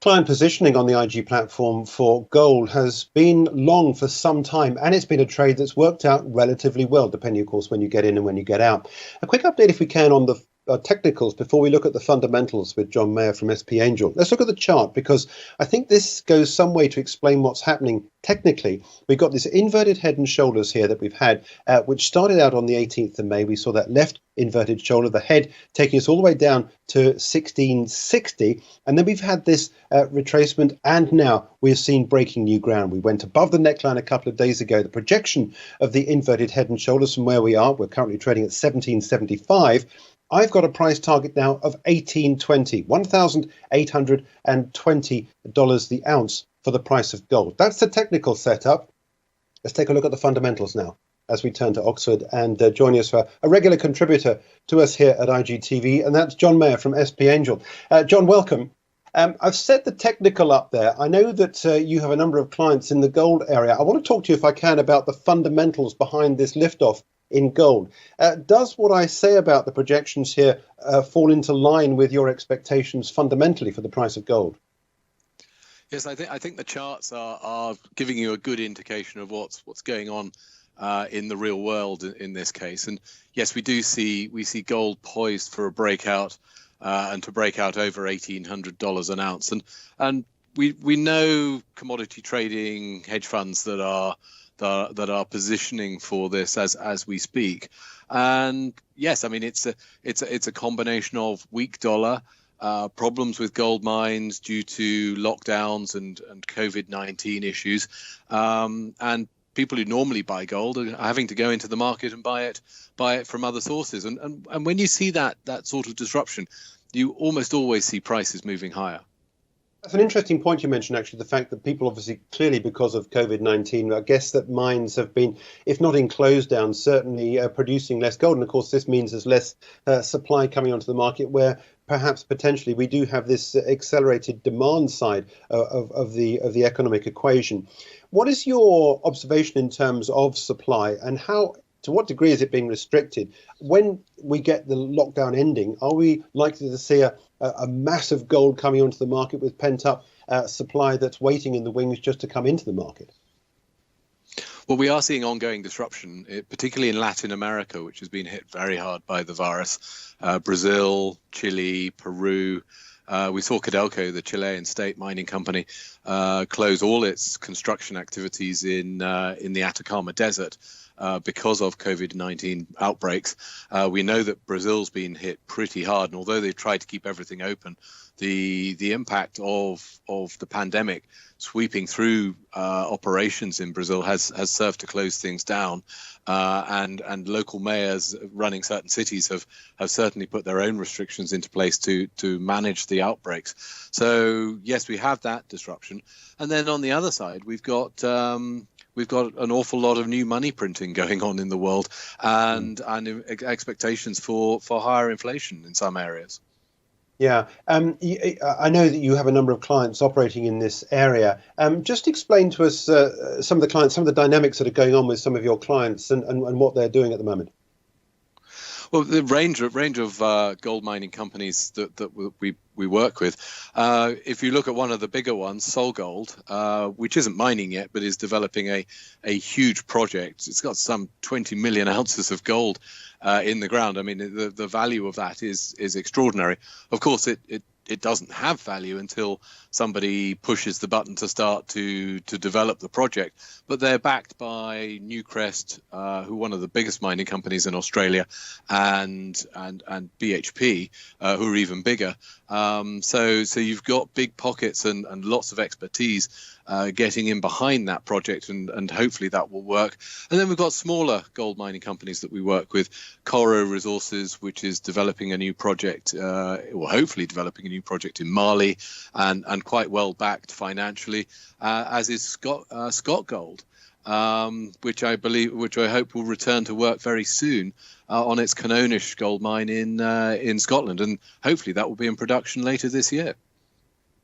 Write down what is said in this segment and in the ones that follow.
Client positioning on the IG platform for gold has been long for some time, and it's been a trade that's worked out relatively well, depending, of course, when you get in and when you get out. A quick update, if we can, on the technicals before we look at the fundamentals with John Mayer from SP Angel. Let's look at the chart, because I think this goes some way to explain what's happening technically. We've got this inverted head and shoulders here that we've had, which started out on the 18th of May. We saw that left inverted shoulder, the head taking us all the way down to 1660, and then we've had this retracement, and now we've seen breaking new ground. We went above the neckline a couple of days ago. The projection of the inverted head and shoulders from where we are, we're currently trading at 1775. I've got a price target now of 1820, $1,820 the ounce for the price of gold. That's the technical setup. Let's take a look at the fundamentals now as we turn to Oxford, and joining us for a regular contributor to us here at IGTV, and that's John Mayer from SP Angel. John, welcome. I've set the technical up there. I know that you have a number of clients in the gold area. I want to talk to you, if I can, about the fundamentals behind this liftoff in gold. Does what I say about the projections here fall into line with your expectations fundamentally for the price of gold? Yes, I think the charts are giving you a good indication of what's going on in the real world in this case. And yes, we see gold poised for a breakout and to break out over $1,800 an ounce. And we know commodity trading hedge funds that are positioning for this as we speak. And yes, I mean it's a combination of weak dollar, problems with gold mines due to lockdowns and COVID-19 issues, and people who normally buy gold are having to go into the market and buy it from other sources. And when you see that sort of disruption, you almost always see prices moving higher. That's an interesting point you mentioned, actually, the fact that people obviously, clearly because of COVID-19, I guess that mines have been, if not in close down, certainly producing less gold. And of course, this means there's less supply coming onto the market, where perhaps potentially we do have this accelerated demand side of the economic equation. What is your observation in terms of supply, and how, to what degree is it being restricted? When we get the lockdown ending, are we likely to see a massive gold coming onto the market with pent-up supply that's waiting in the wings just to come into the market? Well, we are seeing ongoing disruption, particularly in Latin America, which has been hit very hard by the virus. Brazil, Chile, Peru. We saw Codelco, the Chilean state mining company, close all its construction activities in the Atacama Desert because of COVID-19 outbreaks. We know that Brazil's been hit pretty hard, and although they've tried to keep everything open, the impact of the pandemic sweeping through operations in Brazil has served to close things down, and local mayors running certain cities have certainly put their own restrictions into place to manage the outbreaks. So yes, we have that disruption, and then on the other side we've got an awful lot of new money printing going on in the world, and expectations for higher inflation in some areas. Yeah, I know that you have a number of clients operating in this area. Just explain to us some of the dynamics that are going on with some of your clients and what they're doing at the moment. Well, the range of gold mining companies that we work with. If you look at one of the bigger ones, SolGold, which isn't mining yet, but is developing a huge project. It's got some 20 million ounces of gold in the ground. I mean, the value of that is extraordinary. Of course, it doesn't have value until somebody pushes the button to start to develop the project. But they're backed by Newcrest, who are one of the biggest mining companies in Australia, and BHP, who are even bigger. So you've got big pockets and lots of expertise getting in behind that project, and hopefully that will work. And then we've got smaller gold mining companies that we work with. Coro Resources, which is developing a new project, or hopefully developing a new project in Mali, and quite well backed financially, as is Scott Gold, which I hope will return to work very soon on its Canonish gold mine in Scotland, and hopefully that will be in production later this year.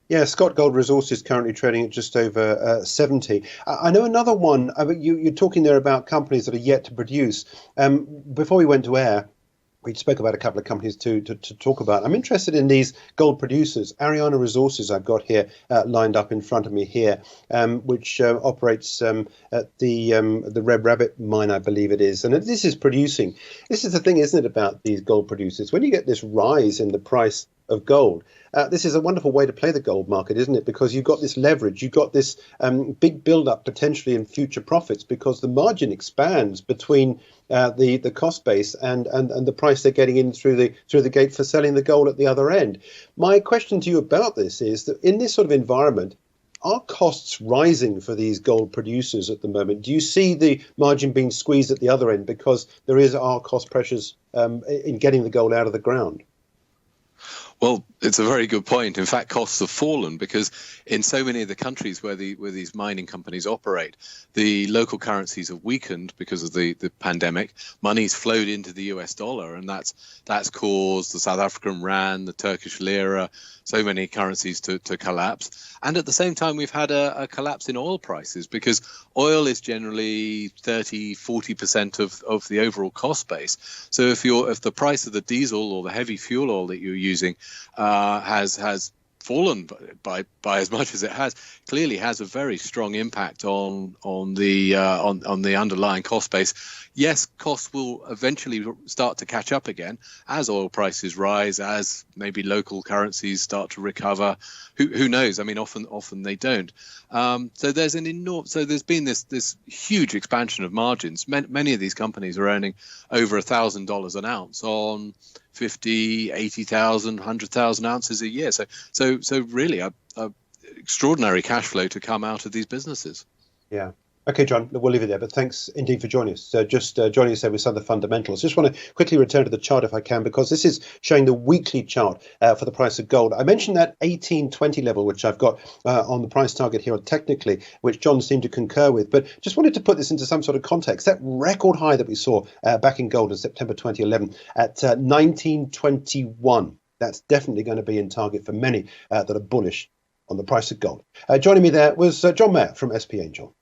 Yeah, Scott Gold Resources currently trading at just over 70. I know another one. You're talking there about companies that are yet to produce. Before we went to air, we spoke about a couple of companies to talk about. I'm interested in these gold producers. Ariana Resources I've got here lined up in front of me here, which operates at the Red Rabbit mine, I believe it is. And this is producing. This is the thing, isn't it, about these gold producers? When you get this rise in the price of gold, this is a wonderful way to play the gold market, isn't it? Because you've got this leverage, you've got this big build-up potentially in future profits, because the margin expands between the cost base and the price they're getting in through the gate for selling the gold at the other end. My question to you about this is that in this sort of environment, are costs rising for these gold producers at the moment? Do you see the margin being squeezed at the other end because are cost pressures in getting the gold out of the ground? Well, it's a very good point. In fact, costs have fallen because in so many of the countries where these mining companies operate, the local currencies have weakened because of the pandemic. Money's flowed into the US dollar, and that's caused the South African rand, the Turkish lira, so many currencies to collapse. And at the same time, we've had a collapse in oil prices because oil is generally 30-40% of the overall cost base. So if the price of the diesel or the heavy fuel oil that you're using has fallen by as much as it has, clearly has a very strong impact on the underlying cost base. Yes, costs will eventually start to catch up again as oil prices rise, as maybe local currencies start to recover. Who knows? I mean, often they don't. So there's been this huge expansion of margins. Many of these companies are earning over $1,000 an ounce on 50, 80,000, 100,000 ounces a year. So really a extraordinary cash flow to come out of these businesses. Yeah. Okay, John, we'll leave it there, but thanks indeed for joining us. Just joining us there with some of the fundamentals. Just want to quickly return to the chart if I can, because this is showing the weekly chart for the price of gold. I mentioned that 1820 level, which I've got on the price target here technically, which John seemed to concur with, but just wanted to put this into some sort of context. That record high that we saw back in gold in September 2011 at 1921, that's definitely going to be in target for many that are bullish on the price of gold. Joining me there was John Mayer from SP Angel.